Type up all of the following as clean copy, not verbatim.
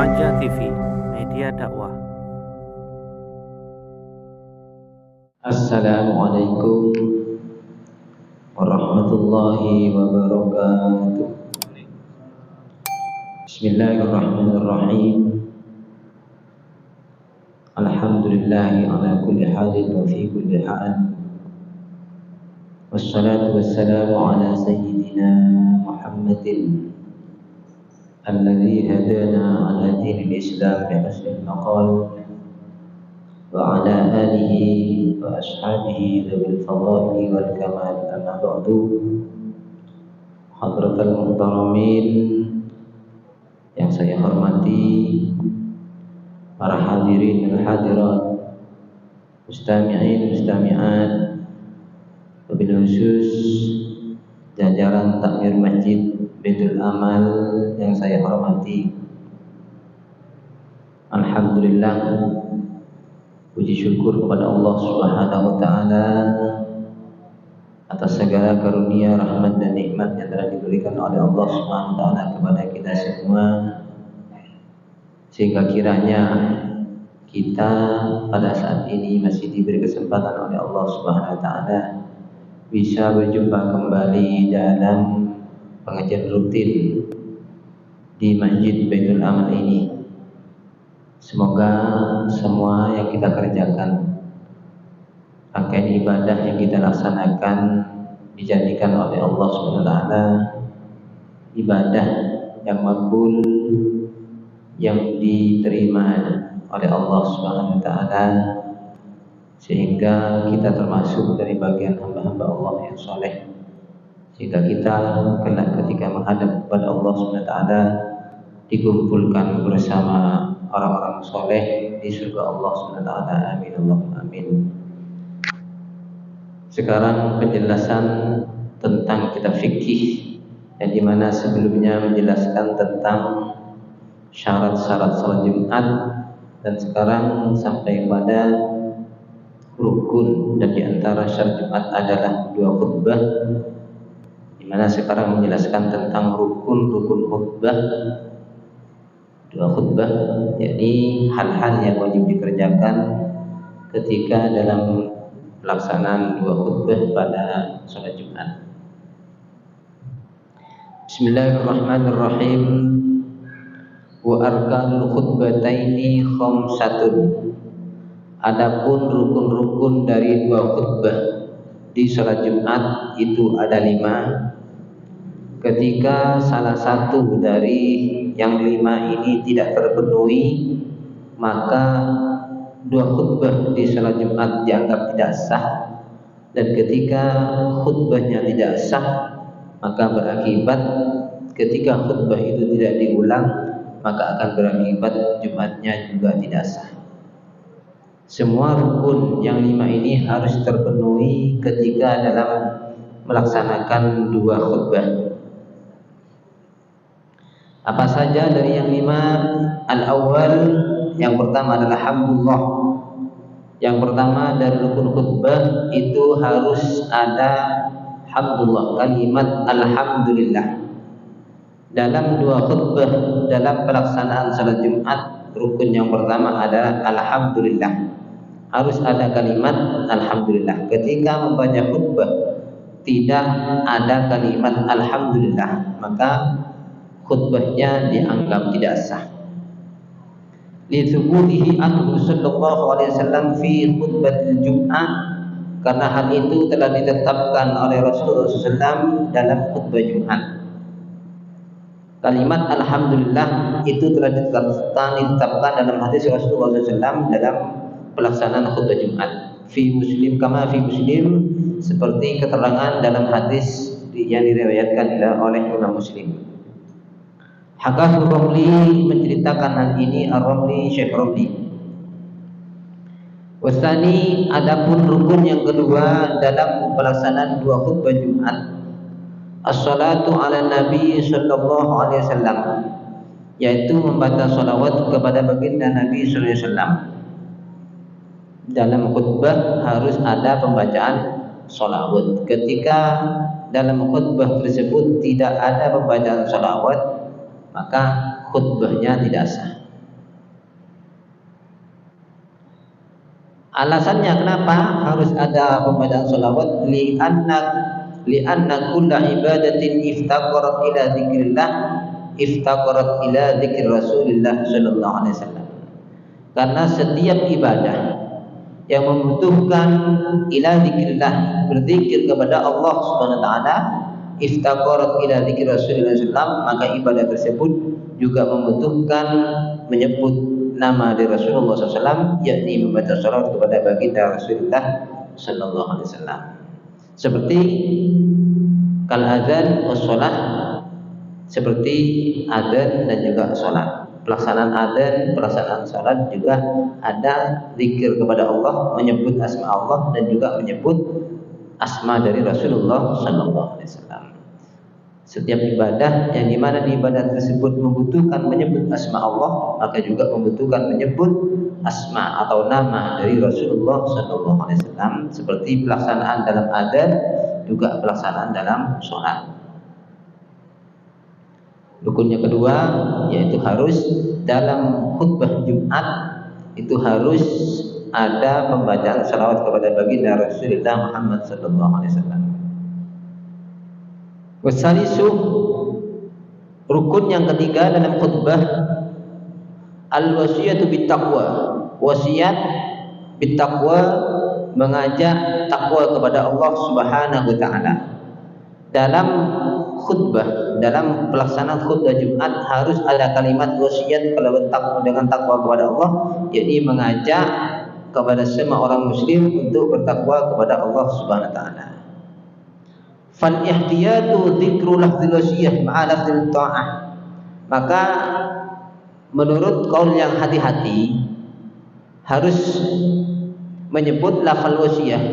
Raja TV, media dakwah. Assalamualaikum warahmatullahi wabarakatuh. Bismillahirrahmanirrahim. Alhamdulillahi ala kulli halin wa fi kulli hal. Wassalatu wassalamu ala sayyidina Muhammadin alladhi hadana ala dinil Islam bi husnil maqal wa ala alihi wa ashabihi dhabil fadha'ili wal kamal. Amma ba'du. Hadratal muhtaramin yang saya hormati, para hadirin dan hadirat, mustami'in mustami'at, wabil khusus jajaran takmir Masjid Baitul Amal yang saya hormati. Alhamdulillah, puji syukur kepada Allah Subhanahu wa taala atas segala karunia, rahmat dan nikmat yang telah diberikan oleh Allah Subhanahu wa taala kepada kita semua, sehingga kiranya kita pada saat ini masih diberi kesempatan oleh Allah Subhanahu wa taala bisa berjumpa kembali dalam pengajian rutin di Masjid Baitul Amal ini. Semoga semua yang kita kerjakan, rangkaian ibadah yang kita laksanakan, dijadikan oleh Allah SWT ibadah yang makbul, yang diterima oleh Allah SWT, sehingga kita termasuk dari bagian hamba-hamba Allah yang soleh, sehingga kita kelak ketika menghadap kepada Allah SWT dikumpulkan bersama orang-orang soleh di surga Allah SWT. Amin Allahumma amin. Sekarang penjelasan tentang kitab fikih, yang dimana sebelumnya menjelaskan tentang syarat-syarat salat Jumat, dan sekarang sampai pada rukun, dan diantara syarat Jumat adalah 2 khutbah, dimana sekarang menjelaskan tentang rukun-rukun khutbah. 2 khutbah, yakni hal-hal yang wajib dikerjakan ketika dalam pelaksanaan 2 khutbah pada salat Jumat. Bismillahirrahmanirrahim. Wa arkanul khutbataini khamsatun. Adapun rukun-rukun dari 2 khutbah di salat Jumat itu ada 5. Ketika salah satu dari yang 5 ini tidak terpenuhi, maka 2 khutbah di salat Jumat dianggap tidak sah. Dan ketika khutbahnya tidak sah, maka berakibat ketika khutbah itu tidak diulang, maka akan berakibat Jumatnya juga tidak sah. Semua rukun yang 5 ini harus terpenuhi ketika dalam melaksanakan 2 khutbah. Apa saja dari yang 5? Al-awwal, yang pertama adalah hamdulillah. Yang pertama dari rukun khutbah itu harus ada hamdulillah, kalimat alhamdulillah. Dalam 2 khutbah dalam pelaksanaan salat Jumat, rukun yang pertama adalah alhamdulillah. Harus ada kalimat alhamdulillah. Ketika membaca khutbah tidak ada kalimat alhamdulillah, maka khutbahnya dianggap tidak sah. Li thubutihi anhu sallallahu alaihi wasallam fi khutbatil Jum'ah, karena hal itu telah ditetapkan oleh Rasulullah SAW dalam khutbah Jumat. Kalimat alhamdulillah itu telah ditetapkan dalam hadis Rasulullah SAW dalam pelaksanaan khutbah Jumat. Fi Muslim, kama fi Muslim, seperti keterangan dalam hadis yang diriwayatkan oleh Imam Muslim. Hakahu Romli, menceritakan hal ini Ar-Romli, Syekh Romli. Wasani, adapun rukun yang kedua dalam pelaksanaan 2 khutbah Jumat, as-salatu ala Nabi sallallahu alaihi wasallam, yaitu membaca salawat kepada baginda Nabi sallallahu alaihi wasallam. Dalam khutbah harus ada pembacaan salawat. Ketika dalam khutbah tersebut tidak ada pembacaan salawat, maka khutbahnya tidak sah. Alasannya kenapa harus ada pembacaan salawat? Li'anna kulla ibadatin iftaqarat ila dzikrillah iftaqarat ila dzikri Rasulillah sallallahu alaihi wasallam. Karena setiap ibadah yang membutuhkan ila dzikrillah, berzikir kepada Allah Subhanahu wa taala, iftaqarat ila dzikri Rasulillah sallallahu alaihi wasallam, maka ibadah tersebut juga membutuhkan menyebut nama dari Rasulullah SAW, yakni membaca salawat kepada baginda Rasulullah Sallallahu Alaihi Wasallam. Seperti kal adzan was shalah, seperti adzan dan juga salat. Pelaksanaan adzan, pelaksanaan salat juga ada zikir kepada Allah, menyebut asma Allah dan juga menyebut asma dari Rasulullah Sallallahu Alaihi Wasallam. Setiap ibadah yang dimana di ibadah tersebut membutuhkan menyebut asma Allah, maka juga membutuhkan menyebut asma atau nama dari Rasulullah Sallallahu Alaihi Wasallam, seperti pelaksanaan dalam adzan, juga pelaksanaan dalam sholat. Rukun yang kedua yaitu harus dalam khutbah Jumat itu harus ada pembacaan salawat kepada baginda Rasulullah Muhammad Sallallahu Alaihi Wasallam. Wasalisu, rukun yang ketiga dalam khutbah, al-wasiyatu bittaqwa, wasiat bittaqwa, mengajak takwa kepada Allah Subhanahu wa taala. Dalam khutbah, dalam pelaksanaan khutbah Jumat harus ada kalimat wasiat dengan takwa kepada Allah, yakni mengajak kepada semua orang muslim untuk bertakwa kepada Allah Subhanahu wa taala. Fal ihtiyatu dzikru lafzil wasiyah ma'a lafzil ta'ah. Maka menurut kaul yang hati-hati harus menyebut lafal wasiyah,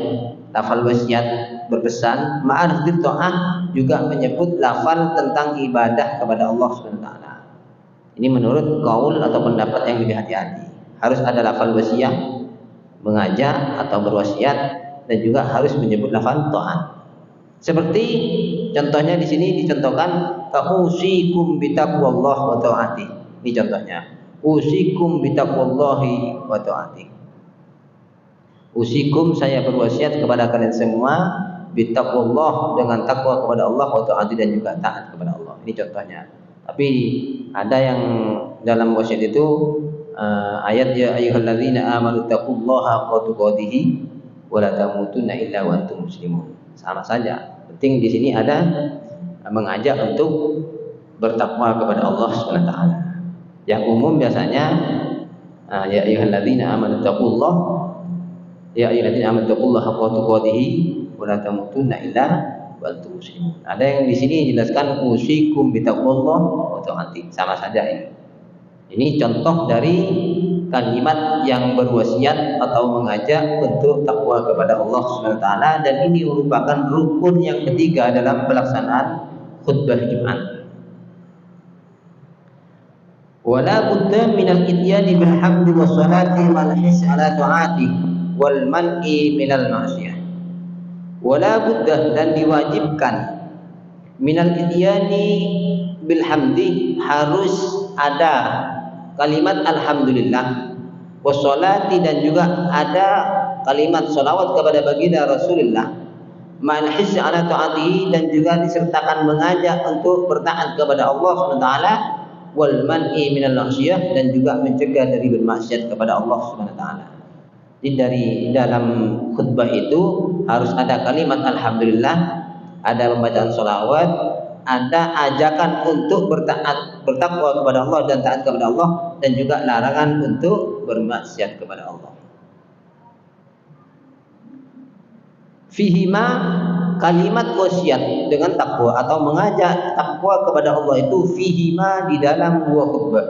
lafal wasiat berpesan, ma'a lafzil ta'ah juga menyebut lafal tentang ibadah kepada Allah Subhanahu wa taala. Ini menurut kaul atau pendapat yang lebih hati-hati. Harus ada lafal wasiyah, mengajak atau berwasiat, dan juga harus menyebut lafal ta'ah. Seperti contohnya di sini dicontohkan usikum bitaqwallah wa taati. Ini contohnya. Usikum bitaqwallahi wa taati. Usikum, saya berwasiat kepada kalian semua, bitaqwallah, dengan takwa kepada Allah, wa taati, dan juga taat kepada Allah. Ini contohnya. Tapi ada yang dalam wasiat itu ayat ya ayyuhalladzina amanu taqullaha haqqa tuqatih wa la tamutunna illa wa antum muslimun. Sama saja. Penting di sini ada mengajak untuk bertakwa kepada Allah Subhanahu wa taala. Yang umum biasanya ya ayyuhalladzina amanu taqullaha, ya ayyuhalladzina amanu taqullaha haqqa tuqatih wa la tamutunna illa wa antum muslimun. Ada yang di sini dijelaskan usikum bitaqwallah wa taati. Sama saja ini. Ini contoh dari kalimat yang berwasiat atau mengajak untuk takwa kepada Allah Subhanahu wa taala, dan ini merupakan rukun yang ketiga dalam pelaksanaan khutbah Jumat. Wala budda minal ityani bil hamdi was salati wal his ala taati wal man'i minal ma'siyah. Wala budda, dan diwajibkan, minal ityani bil hamdi, harus ada kalimat alhamdulillah, wassalati, dan juga ada kalimat salawat kepada baginda Rasulullah, ma'al hissi ala ta'atihi, dan juga disertakan mengajak untuk bertaat kepada Allah SWT, wal man'i minal ma'siyah, dan juga mencegah dari bermaksiat kepada Allah SWT. Jadi dari dalam khutbah itu harus ada kalimat alhamdulillah, ada pembacaan salawat, ada ajakan untuk bertakwa kepada Allah dan taat kepada Allah, dan juga larangan untuk bermaksiat kepada Allah. Fihima, kalimat wasiat dengan takwa atau mengajak takwa kepada Allah itu fihima, di dalam dua khutbah.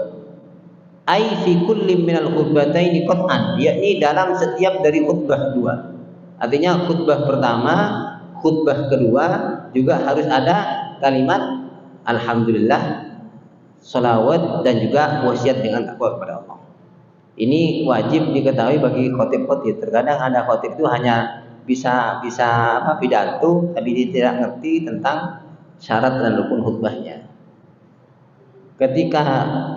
Ai fi kulli minal khutbataini qat'an, yakni dalam setiap dari khutbah dua. Artinya khutbah pertama, khutbah kedua juga harus ada kalimat alhamdulillah, salawat, dan juga wasiat dengan takwa kepada Allah. Ini wajib diketahui bagi khotib-khotib. Terkadang ada khotib itu hanya bisa pidato, tapi dia tidak ngerti tentang syarat dan rukun khutbahnya. Ketika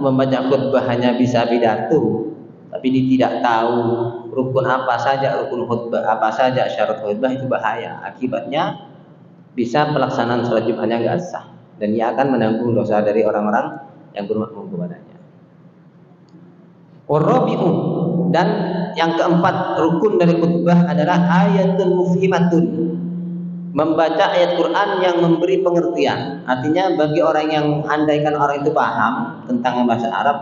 membaca khutbah hanya bisa pidato, tapi dia tidak tahu rukun apa saja, rukun khutbah apa saja, syarat khutbah, itu bahaya. Akibatnya bisa pelaksanaan sholat Jumatnya nggak sah, dan ia akan menanggung dosa dari orang-orang yang bermakmum kepadanya. Warabi'u, dan yang keempat rukun dari khutbah adalah ayatul mufhimatun, membaca ayat Quran yang memberi pengertian. Artinya bagi orang yang, andaikan orang itu paham tentang bahasa Arab,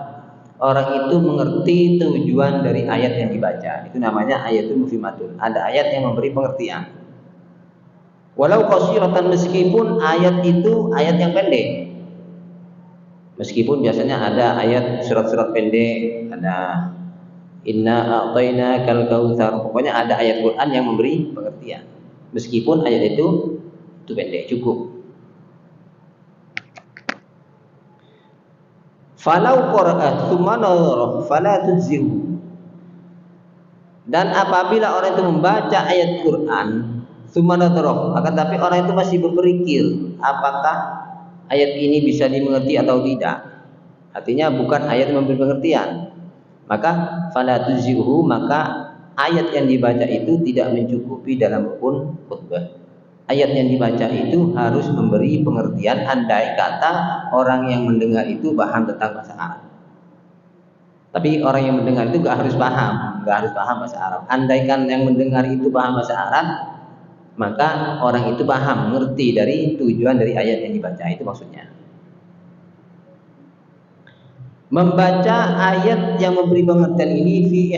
orang itu mengerti tujuan dari ayat yang dibaca, itu namanya ayatul mufhimatun. Ada ayat yang memberi pengertian. Walau qasiratan, meskipun ayat itu ayat yang pendek. Meskipun biasanya ada ayat surat-surat pendek, ada inna a'tainakal kautsar, pokoknya ada ayat Quran yang memberi pengertian. Meskipun ayat itu pendek, cukup. Falau qara'at tsumma nadhara fala tujzihu, dan apabila orang itu membaca ayat Quran tsumma nadhara, akan tapi orang itu masih berpikir apakah ayat ini bisa dimengerti atau tidak, artinya bukan ayat yang memberi pengertian, maka fala tujzihu, maka ayat yang dibaca itu tidak mencukupi dalam rukun khutbah. Ayat yang dibaca itu harus memberi pengertian, andai kata orang yang mendengar itu paham tentang bahasa Arab. Tapi orang yang mendengar itu gak harus paham bahasa Arab. Andaikan yang mendengar itu paham bahasa Arab, maka orang itu paham, mengerti dari tujuan dari ayat yang dibaca, itu maksudnya. Membaca ayat yang memberi pengertian ini fi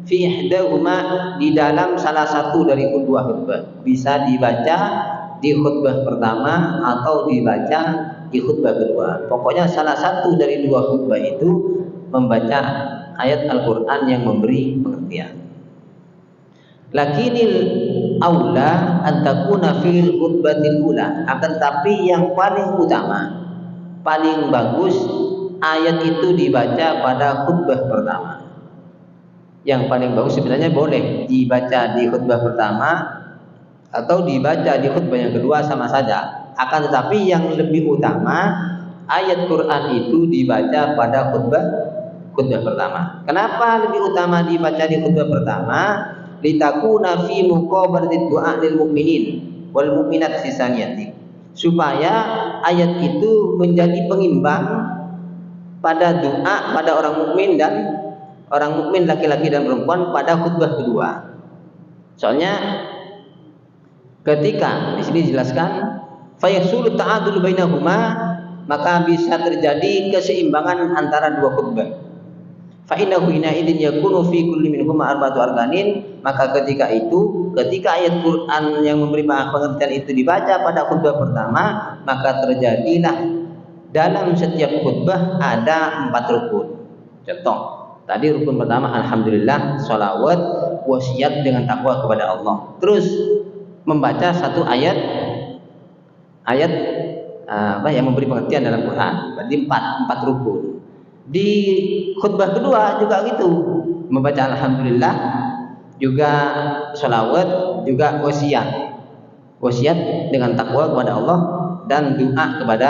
ihdahuma, di dalam salah satu dari kedua khutbah. Bisa dibaca di khutbah pertama atau dibaca di khutbah kedua. Pokoknya salah satu dari dua khutbah itu membaca ayat Al-Quran yang memberi pengertian. Lakinil aula an takuna fil khutbatil ula, akan tapi yang paling utama, paling bagus ayat itu dibaca pada khutbah pertama. Yang paling bagus sebenarnya boleh dibaca di khutbah pertama atau dibaca di khutbah yang kedua, sama saja. Akan tetapi yang lebih utama ayat Quran itu dibaca pada khutbah pertama. Kenapa lebih utama dibaca di khutbah pertama? Litakuna fi muqabalati du'a lil mu'minin wal mu'minat sisaniyati, supaya ayat itu menjadi pengimbang pada doa pada orang mukmin dan orang mukmin laki-laki dan perempuan pada khutbah kedua. Soalnya ketika di sini dijelaskan fayasulu ta'adul bainahuma, maka bisa terjadi keseimbangan antara dua khutbah. Fa innahu hina idzin yakunu fi kulli minhuma arba'atu arkanin, maka ketika ayat Quran yang memberi pengertian itu dibaca pada khutbah pertama, maka terjadilah dalam setiap khutbah ada 4 rukun. Contoh, tadi rukun pertama alhamdulillah, sholawat, wasiat dengan takwa kepada Allah. Terus membaca satu ayat yang memberi pengertian dalam Quran. Berarti 4 rukun. Di khutbah kedua juga gitu, membaca alhamdulillah, juga sholawat, juga wasiat dengan takwa kepada Allah dan doa kepada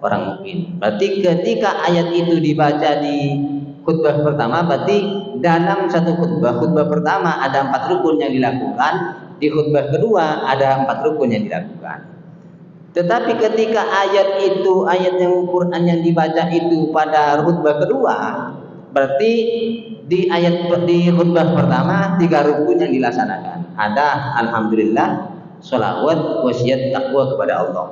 orang mukmin. Berarti ketika ayat itu dibaca di khutbah pertama, berarti dalam satu khutbah pertama ada 4 rukun yang dilakukan, di khutbah kedua ada 4 rukun yang dilakukan. Tetapi ketika ayat yang Quran yang dibaca itu pada khutbah kedua, berarti di khutbah pertama 3 rukun yang dilaksanakan. Ada alhamdulillah, sholawat, wasiat, takwa kepada Allah.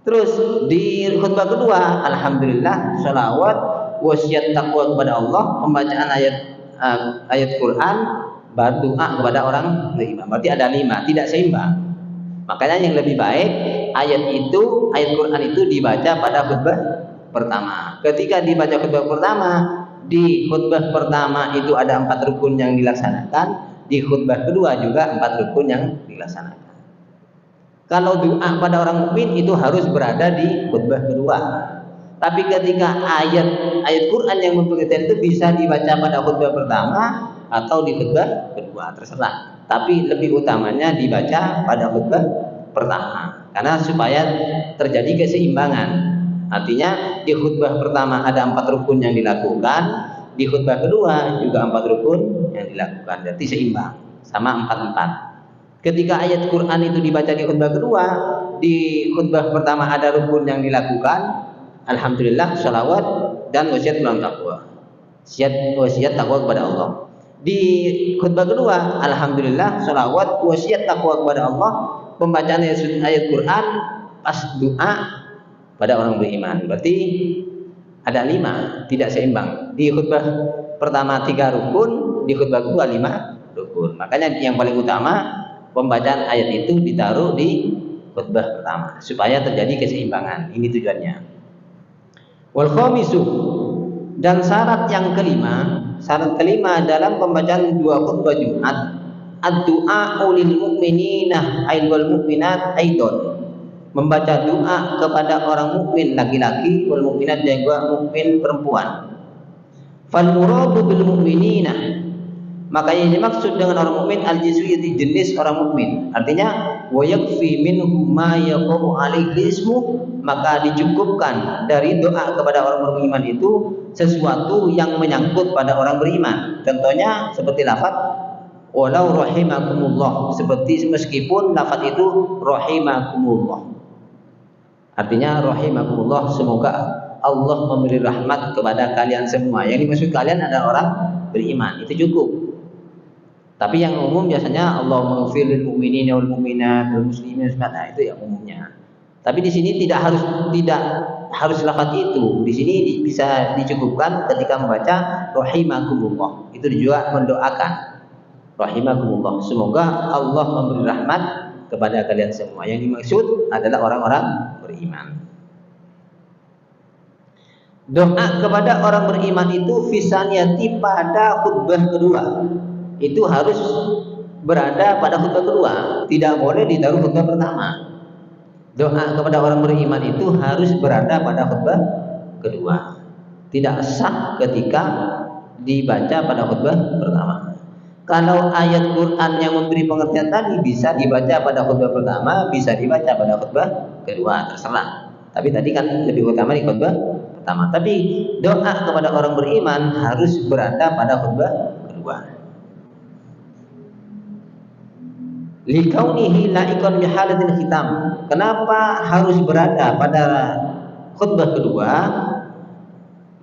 Terus di khutbah kedua alhamdulillah, sholawat, wasiat, takwa kepada Allah, pembacaan ayat Quran, baru doa kepada orang beriman. Berarti ada 5, tidak seimbang. Makanya yang lebih baik ayat Quran itu dibaca pada khutbah pertama. Ketika dibaca khutbah pertama, di khutbah pertama itu ada 4 rukun yang dilaksanakan, di khutbah kedua juga 4 rukun yang dilaksanakan. Kalau doa pada orang mukmin itu harus berada di khutbah kedua. Tapi ketika ayat Quran yang mempengertian itu bisa dibaca pada khutbah pertama atau di khutbah kedua, terserah. Tapi lebih utamanya dibaca pada khutbah pertama, karena supaya terjadi keseimbangan. Artinya di khutbah pertama ada 4 rukun yang dilakukan, di khutbah kedua juga 4 rukun yang dilakukan, berarti seimbang sama 4-4. Ketika ayat Quran itu dibaca di khutbah kedua, di khutbah pertama ada rukun yang dilakukan, alhamdulillah, sholawat dan wasiat ulang takwa, wasiat takwa kepada Allah. Di khutbah kedua, alhamdulillah, sholawat, wasiat takwa kepada Allah, pembacaan ayat Quran, pas doa pada orang beriman. Berarti ada 5, tidak seimbang. Di khutbah pertama 3 rukun, di khutbah kedua 5 rukun. Makanya yang paling utama pembacaan ayat itu ditaruh di khutbah pertama supaya terjadi keseimbangan. Ini tujuannya. Wal khamisu, dan syarat kelima dalam pembacaan 2 khutbah Jumat, ad-du'a lil mu'minina wal mu'minat aidan, membaca doa kepada orang mukmin laki-laki wal mukminat dan juga mukmin perempuan. Fal muradu bil mu'minina, maka yang dimaksud dengan orang mukmin al-jinsu, jenis orang mukmin. Artinya wa yakfi minhum ma yaqu alaihi ismu, maka dicukupkan dari doa kepada orang beriman itu sesuatu yang menyangkut pada orang beriman. Contohnya seperti lafaz walau rahimakumullah, seperti meskipun lafaz itu rahimakumullah. Artinya rahimakumullah, semoga Allah memberi rahmat kepada kalian semua. Yang dimaksud kalian adalah orang beriman, itu cukup. Tapi yang umum biasanya Allahumma ighfir lil mu'minina wal mu'minat wal muslimin, nah itu yang umumnya. Tapi di sini tidak harus lafaz itu. Di sini bisa dicukupkan ketika membaca rahimakumullah. Itu juga mendoakan rahimakumullah, semoga Allah memberi rahmat kepada kalian semua. Yang dimaksud adalah orang-orang beriman. Doa kepada orang beriman itu fisaniyati pada khutbah kedua. Itu harus berada pada khutbah kedua, tidak boleh ditaruh khutbah pertama. Doa kepada orang beriman itu harus berada pada khutbah kedua, tidak sah ketika dibaca pada khutbah pertama. Kalau ayat Quran yang memberi pengertian tadi bisa dibaca pada khutbah pertama, bisa dibaca pada khutbah kedua, terserah. Tapi tadi kan lebih utama di khutbah pertama. Tapi doa kepada orang beriman harus berada pada khutbah kedua. Likaunihi laikon bihalatil khitam. Kenapa harus berada pada khutbah kedua?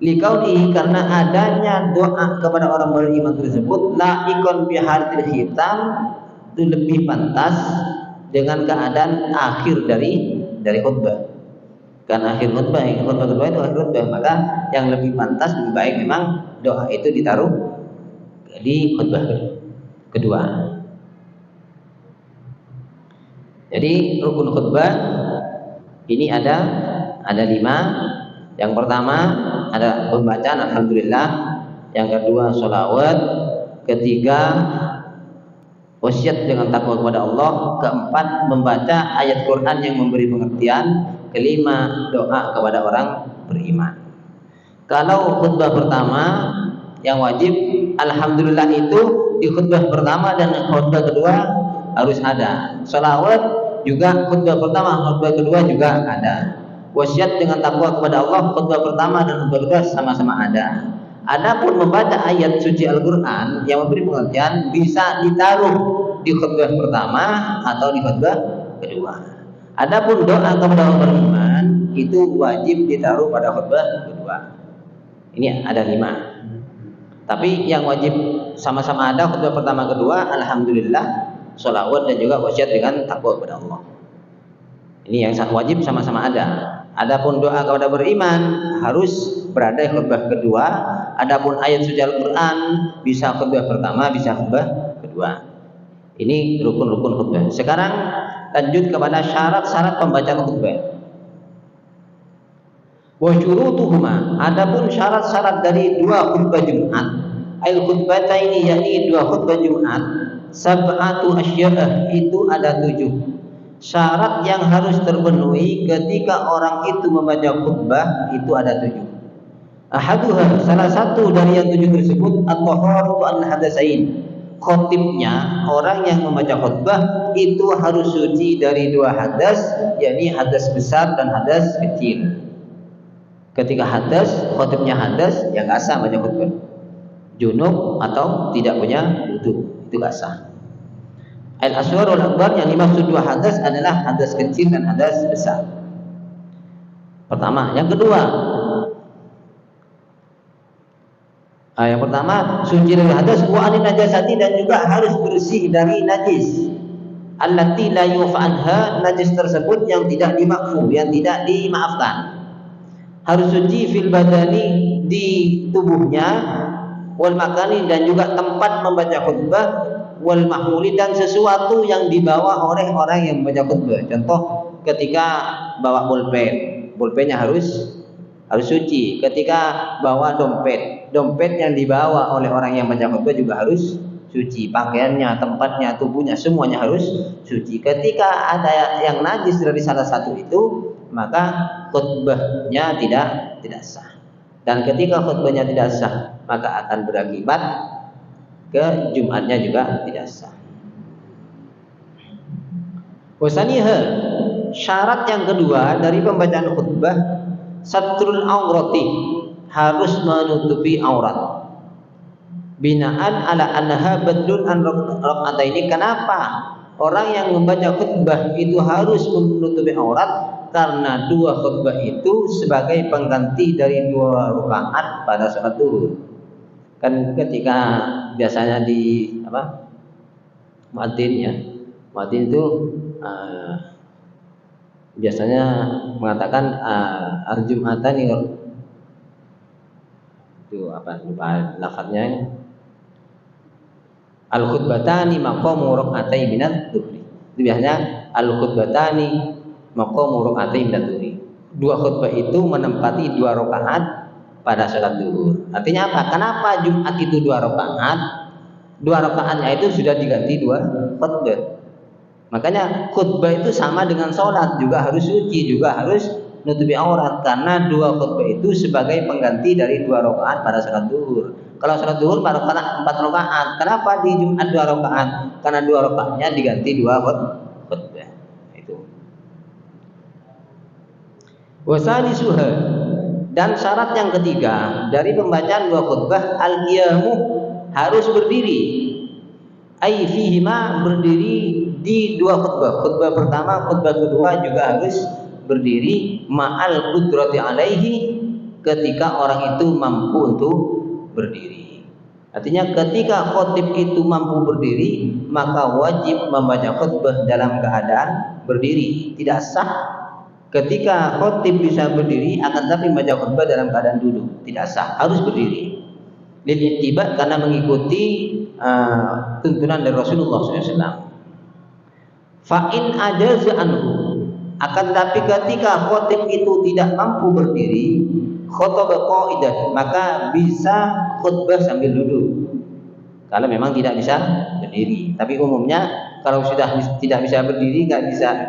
Likaunihi, karena adanya doa kepada orang beriman tersebut laikon bihalatil khitam, itu lebih pantas dengan keadaan akhir dari khutbah. Karena akhir khutbah kedua itu akhir khutbah, maka yang lebih pantas, lebih baik memang doa itu ditaruh di khutbah kedua. Jadi rukun khutbah ini ada 5. Yang pertama ada pembacaan alhamdulillah, yang kedua sholawat, ketiga wasiat dengan takwa kepada Allah, keempat membaca ayat Quran yang memberi pengertian, kelima doa kepada orang beriman. Kalau khutbah pertama yang wajib alhamdulillah itu di khutbah pertama dan khutbah kedua harus ada. Sholawat juga khutbah pertama, khutbah kedua juga ada. Wasiat dengan takwa kepada Allah khutbah pertama dan khutbah kedua sama-sama ada. Adapun membaca ayat suci Al-Quran yang memberi pengertian bisa ditaruh di khutbah pertama atau di khutbah kedua. Adapun doa kepada orang beriman itu wajib ditaruh pada khutbah kedua. Ini ada 5. Tapi yang wajib sama-sama ada khutbah pertama kedua, alhamdulillah, sholawat dan juga wasiat dengan takwa kepada Allah. Ini yang wajib sama-sama ada. Adapun doa kepada beriman harus berada di khutbah kedua. Adapun ayat suci Al-Quran bisa khutbah pertama, bisa khutbah kedua. Ini rukun-rukun khutbah. Sekarang lanjut kepada syarat-syarat pembacaan khutbah. Wa syurutuhuma, adapun syarat-syarat dari 2 khutbah Jumat, al khutbataini, yakni 2 khutbah Jumat, sab'atu asya'ah, itu ada 7 syarat yang harus terpenuhi ketika orang itu membaca khutbah. Itu ada 7. Ahaduha, salah satu dari yang 7 tersebut, at-taharatu al-hadatsain. Khotibnya, orang yang membaca khutbah itu harus suci dari 2 hadas, yakni hadas besar dan hadas kecil. Ketika hadas, khotibnya hadas, yang nggak sah baca khutbah. junub atau tidak punya wudu, itu gak sah. Al-asghar wal akbar, yang dimaksud dua hadas adalah hadas kecil dan hadas besar. Pertama, yang kedua, yang pertama suci dari hadas wa anin najasati, dan juga harus bersih dari najis. Allati la yuf'anha, najis tersebut yang tidak dimakfu, yang tidak dimaafkan. Harus suci fil badani, di tubuhnya, wal makani, dan juga tempat membaca khutbah, wal mahmuli, dan sesuatu yang dibawa oleh orang yang membaca khutbah. Contoh, ketika bawa pulpennya harus suci. Ketika bawa dompet yang dibawa oleh orang yang membaca khutbah juga harus suci. Pakaiannya, tempatnya, tubuhnya, semuanya harus suci. Ketika ada yang najis dari salah satu itu, maka khutbahnya tidak sah. Dan ketika khutbahnya tidak sah, maka akan berakibat ke Jumatnya juga tidak sah. Wasaniha, syarat yang kedua dari pembacaan khutbah, satrul aurati, harus menutupi aurat. Binaan ala annaha badlun an rakaataini. Kenapa orang yang membaca khutbah itu harus menutupi aurat? Karena dua khutbah itu sebagai pengganti dari 2 rakaat pada salat zuhur. Kan ketika biasanya di muadzin itu biasanya mengatakan al-jum'atani, itu lupa lafadznya, al-khutbatani maqamu rak'atai minadz zuhri. Itu biasanya al-khutbatani maqamu rak'atai minadz zuhri. 2 khutbah itu menempati 2 rakaat pada salat zuhur. Artinya apa? Kenapa Jumat itu 2 rakaat? 2 rakaatnya itu sudah diganti 2 khutbah. Makanya khutbah itu sama dengan sholat, juga harus suci, juga harus nutupi aurat, karena 2 khutbah itu sebagai pengganti dari 2 rakaat pada salat zuhur. Kalau salat zuhur 4 rakaat, kenapa di Jumat 2 rakaat? Karena 2 rakaatnya diganti 2 khutbah. Itu. Wasalisuha, dan syarat yang ketiga dari pembacaan 2 khutbah, al-qiyamu, harus berdiri. Ai fihima, berdiri di 2 khutbah. Khutbah pertama, khutbah kedua juga harus berdiri, ma'al qudrati alaihi, ketika orang itu mampu untuk berdiri. Artinya ketika khotib itu mampu berdiri, maka wajib membaca khutbah dalam keadaan berdiri. Tidak sah ketika khotib bisa berdiri akan tapi membaca khutbah dalam keadaan duduk. Tidak sah, harus berdiri. Lil ittiba, karena mengikuti tuntunan dari Rasulullah SAW. Fa'in ajaza anhu, akan tapi ketika khotib itu tidak mampu berdiri, khotbah qa'idan, maka bisa khutbah sambil duduk. Kalau memang tidak bisa berdiri. Tapi umumnya kalau sudah tidak bisa berdiri,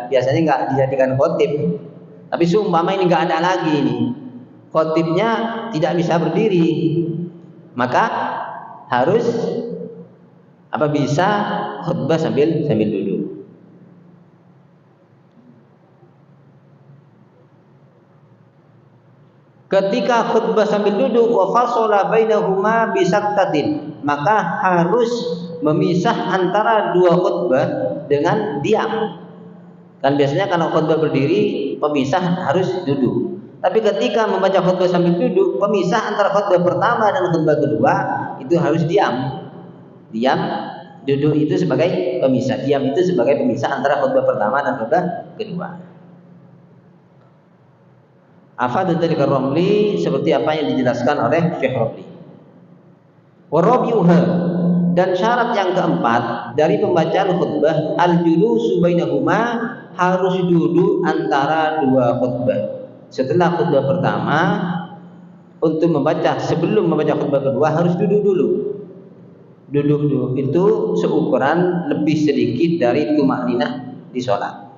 biasanya nggak dijadikan khotib. Tapi seumpama ini nggak ada lagi ini, khotibnya tidak bisa berdiri, maka harus bisa khutbah sambil duduk. Ketika khutbah sambil duduk, wa fasala bainahuma bisaktatin, maka harus memisah antara 2 khutbah dengan diam. Kan biasanya kalau khutbah berdiri, pemisah harus duduk. Tapi ketika membaca khutbah sambil duduk, pemisah antara khutbah pertama dan khutbah kedua itu harus diam. Diam, duduk itu sebagai pemisah. Diam itu sebagai pemisah antara khutbah pertama dan khutbah kedua. Afad dari Ramli, seperti apa yang dijelaskan oleh Syekh Ramli. Warabiuha, dan syarat yang keempat dari pembacaan khutbah, al-julusu bainahuma, harus duduk antara 2 khutbah. Setelah khutbah pertama, untuk membaca, sebelum membaca khutbah kedua harus duduk dulu. Duduk itu seukuran lebih sedikit dari tumakninah di sholat.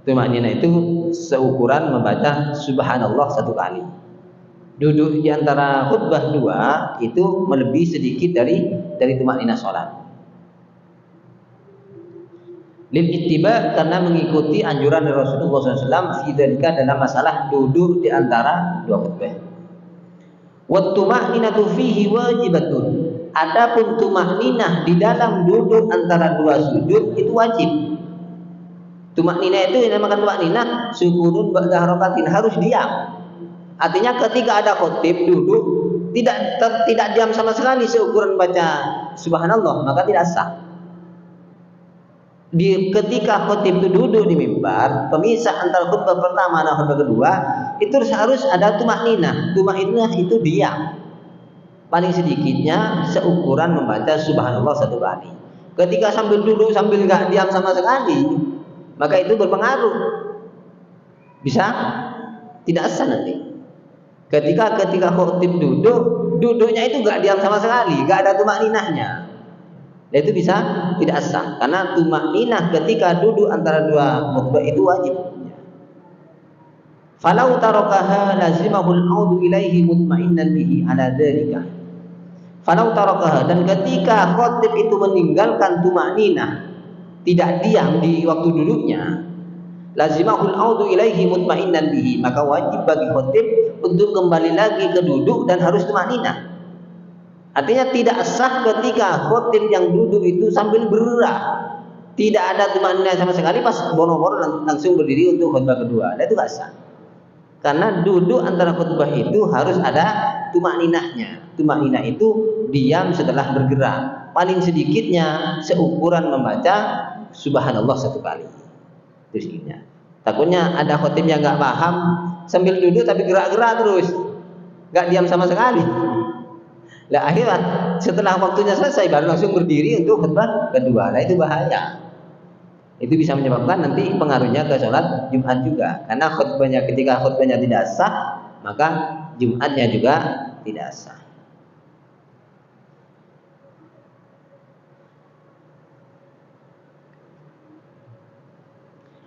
Tumakninah itu seukuran membaca subhanallah 1 kali. Duduk di antara khutbah 2 itu melebihi sedikit dari tumakninah sholat. Lil ittiba, karena mengikuti anjuran dari Rasulullah SAW fi dzalika, dalam masalah duduk di antara 2 khutbah. Wa tuma'ninatu fihi wajibatun. Adapun tuma'ninah di dalam duduk antara dua sujud itu wajib. Tuma'ninah itu yang dinamakan tuma'ninah sukunun ba'da harakatin, harus diam. Artinya ketika ada khotib duduk tidak diam sama sekali seukuran baca subhanallah, maka tidak sah. Ketika khotib itu duduk di mimbar, pemisah antara khutbah pertama dan khutbah kedua, itu harus ada tuma'ninah. Tuma'ninah itu diam. Paling sedikitnya seukuran membaca subhanallah satu kali. Ketika sambil duduk sambil nggak diam sama sekali, maka itu berpengaruh. Bisa tidak sah nanti. Ketika khotib duduknya itu nggak diam sama sekali, nggak ada tuma'ninahnya. Dan itu bisa tidak sah karena tuma'ninah ketika duduk antara dua khutbah itu wajib. Falau tarakaha lazimahul audu ilaihi mutma'innan bihi ala dzalika. Falau tarakaha, dan ketika khotib itu meninggalkan tuma'ninah, tidak diam di waktu duduknya, lazimahul audu ilaihi mutma'innan bihi, maka wajib bagi khotib untuk kembali lagi ke duduk dan harus tuma'ninah. Artinya tidak sah ketika khotib yang duduk itu sambil bergerak, tidak ada tuma'ninah sama sekali, pas boro-boro langsung berdiri untuk khutbah kedua. Nah, itu nggak sah. Karena duduk antara khutbah itu harus ada tuma'ninahnya. Tuma'ninah itu diam setelah bergerak. Paling sedikitnya seukuran membaca subhanallah satu kali. Itu sedikitnya. Takutnya ada khotib yang nggak paham sambil duduk tapi gerak-gerak terus, nggak diam sama sekali. Lah akhirnya setelah waktunya selesai baru langsung berdiri untuk khutbah kedua. Nah itu bahaya. Itu bisa menyebabkan nanti pengaruhnya ke sholat Jumat juga. Karena ketika khutbahnya tidak sah, maka Jumatnya juga tidak sah.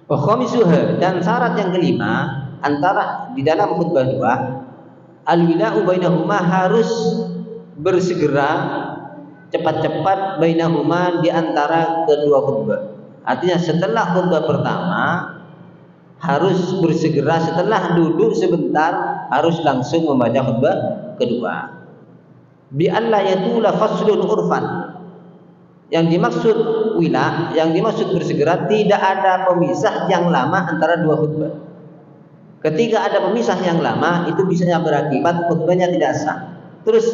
Wa khamisuha, dan syarat yang kelima antara di dalam khutbah dua, al-wila'u bainahuma, harus bersegera cepat-cepat bainahuma di antara kedua khutbah. Artinya setelah khutbah pertama harus bersegera, setelah duduk sebentar harus langsung membaca khutbah kedua. Bi alla yatula faslun urfan. Yang dimaksud wila, yang dimaksud bersegera, tidak ada pemisah yang lama antara dua khutbah. Ketika ada pemisah yang lama, itu bisa berakibat khutbahnya tidak sah. Terus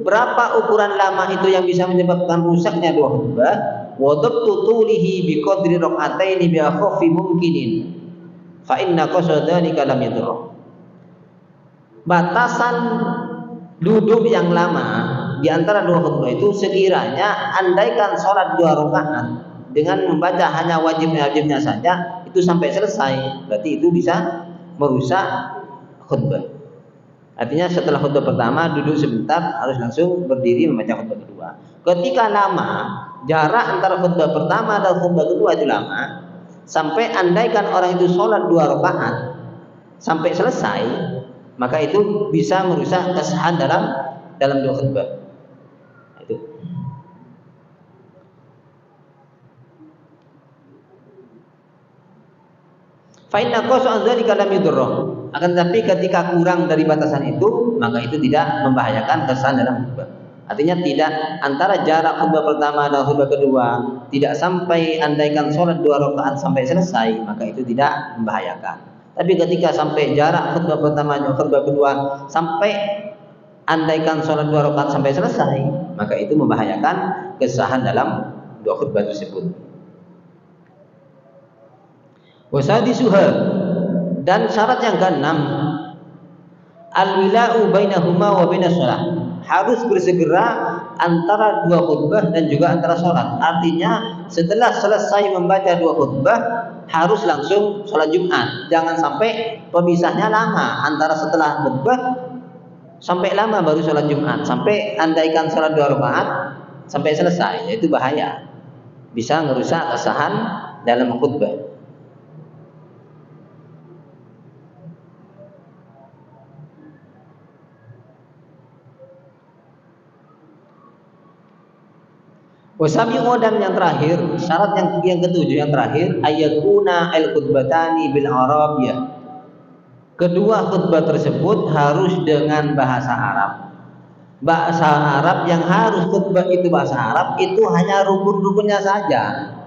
berapa ukuran lama itu yang bisa menyebabkan rusaknya dua khutbah? Wadabtu tulihi biqadri rak'ataini bi akhaffi mumkinin fa inna qasadhalika lam yadurr. Batasan duduk yang lama di antara dua khutbah itu sekiranya andaikan sholat dua rakaat dengan membaca hanya wajibnya saja itu sampai selesai, berarti itu bisa merusak khutbah. Artinya setelah khutbah pertama duduk sebentar harus langsung berdiri membaca khutbah kedua. Ketika lama, jarak antara khutbah pertama dan khutbah kedua itu lama, sampai andaikan orang itu sholat dua rakaat sampai selesai, maka itu bisa merusak kesahan dalam dua khutbah. Itu. Fa inna qas'a dzalika lam yudurra. Akan tetapi ketika kurang dari batasan itu, maka itu tidak membahayakan kesan dalam khutbah. Artinya tidak antara jarak khutbah pertama dan khutbah kedua tidak sampai andaikan sholat dua rakaat sampai selesai, maka itu tidak membahayakan. Tapi ketika sampai jarak khutbah pertama dan khutbah kedua sampai andaikan sholat dua rakaat sampai selesai, maka itu membahayakan kesahan dalam dua khutbah tersebut. Wasadisuha, dan syarat yang keenam, al-wila'u bainahuma wa bainas shalah, harus bersegera antara dua khutbah dan juga antara sholat. Artinya setelah selesai membaca dua khutbah harus langsung sholat Jumat. Jangan sampai pemisahnya lama antara setelah khutbah sampai lama baru sholat Jumat, sampai andaikan sholat dua rakaat sampai selesai, itu bahaya, bisa merusak kesahan dalam khutbah. Wasabi'u, dan yang terakhir, syarat yang ketujuh yang terakhir, ayakuna al-khutbatani bil arabiyah, Kedua, khutbah tersebut harus dengan bahasa Arab. Bahasa Arab yang harus khutbah itu bahasa Arab itu hanya rukun-rukunnya saja.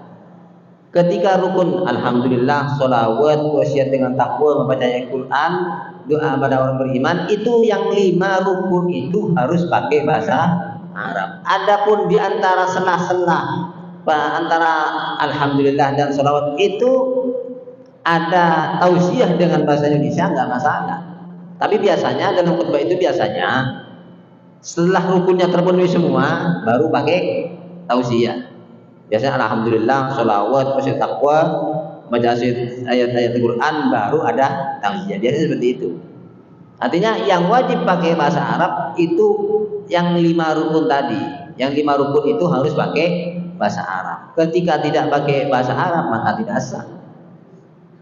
Ketika rukun alhamdulillah, sholawat, wasiat dengan takwa, membaca Al-Quran, doa pada orang beriman, itu yang 5 rukun itu harus pakai bahasa Arab. Adapun di antara sela-sela antara alhamdulillah dan sholawat itu ada tausiah dengan bahasa Indonesia, nggak masalah. Tapi biasanya dalam khutbah itu biasanya setelah rukunnya terpenuhi semua baru pakai tausiah. Biasanya alhamdulillah, sholawat, wasiat takwa, baca ayat-ayat Al-Quran, baru ada tausiah. Biasanya seperti itu. Artinya yang wajib pakai bahasa Arab itu yang 5 rukun tadi. Yang 5 rukun itu harus pakai bahasa Arab. Ketika tidak pakai bahasa Arab maka tidak sah.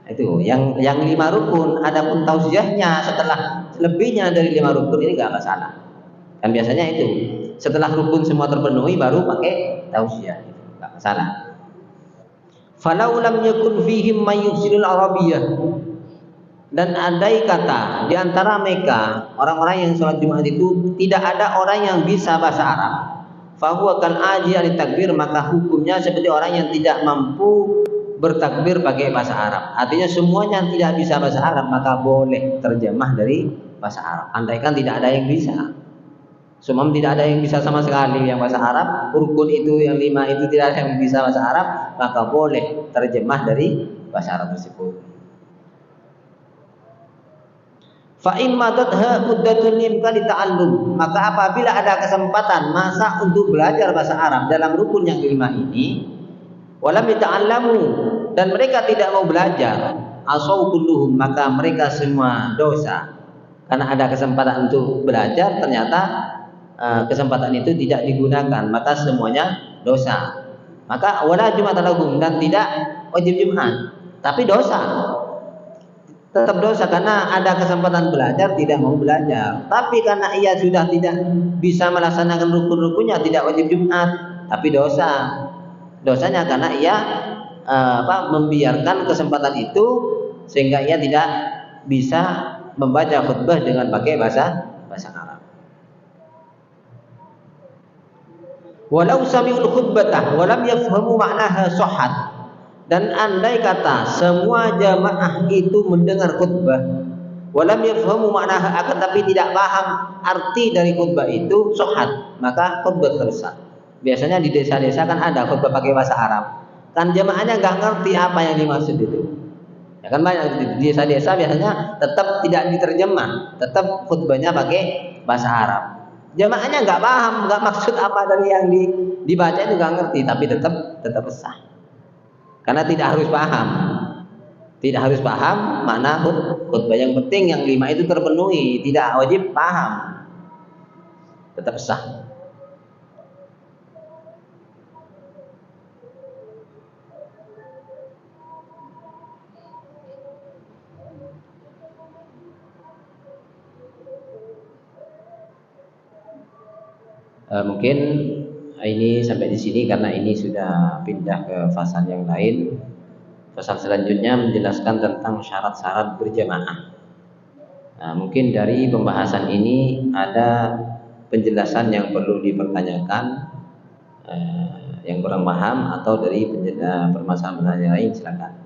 Itu yang 5 rukun. Adapun tausiahnya setelah lebihnya dari 5 rukun ini nggak masalah. Kan biasanya itu setelah rukun semua terpenuhi baru pakai tausiah, nggak masalah. Falau lam yakun fihim may yufsidul arabiyyah, dan andai kata di antara mereka orang-orang yang sholat Jumat itu tidak ada orang yang bisa bahasa Arab, fahuwa kal ajiz an takbir, maka hukumnya seperti orang yang tidak mampu bertakbir pakai bahasa Arab. Artinya semuanya yang tidak bisa bahasa Arab maka boleh terjemah dari bahasa Arab. Andaikan tidak ada yang bisa, semua tidak ada yang bisa sama sekali yang bahasa Arab, rukun itu yang 5 itu tidak ada yang bisa bahasa Arab, maka boleh terjemah dari bahasa Arab tersebut. Fa in madatha muddatun limkan ta'allum, maka apabila ada kesempatan masa untuk belajar bahasa Arab dalam rukun yang 5 ini, walam yata'allamu, dan mereka tidak mau belajar, asau kulluhum, maka mereka semua dosa. Karena ada kesempatan untuk belajar ternyata kesempatan itu tidak digunakan, maka semuanya dosa. Maka wala Jumat lahum, dan tidak wajib Jumat, tapi dosa, tetap dosa karena ada kesempatan belajar tidak mau belajar. Tapi karena ia sudah tidak bisa melaksanakan rukun-rukunnya, tidak wajib Jumat, tapi dosa. Dosanya karena ia membiarkan kesempatan itu sehingga ia tidak bisa membaca khutbah dengan pakai bahasa Arab. Walau sami'ul khutbatah walam yafhamu ma'naha sahhat, dan andai kata semua jamaah itu mendengar khutbah, walam yafhamu ma'naha, akan tapi tidak paham arti dari khutbah itu, sahhat, maka khutbah tersah. Biasanya di desa-desa kan ada khutbah pakai bahasa Arab, kan jamaahnya nggak ngerti apa yang dimaksud itu. Ya kan banyak di desa-desa biasanya tetap tidak diterjemah, tetap khutbahnya pakai bahasa Arab. Jamaahnya nggak paham, nggak maksud apa dari yang dibaca itu nggak ngerti, tapi tetap sah. Karena tidak harus paham mana khutbah. Yang penting yang 5 itu terpenuhi, tidak wajib paham, tetap sah. Mungkin ini sampai di sini karena ini sudah pindah ke fasal yang lain. Fasal selanjutnya menjelaskan tentang syarat-syarat berjamaah. Nah, mungkin dari pembahasan ini ada penjelasan yang perlu dipertanyakan, yang kurang paham atau dari permasalahan yang lain, silakan.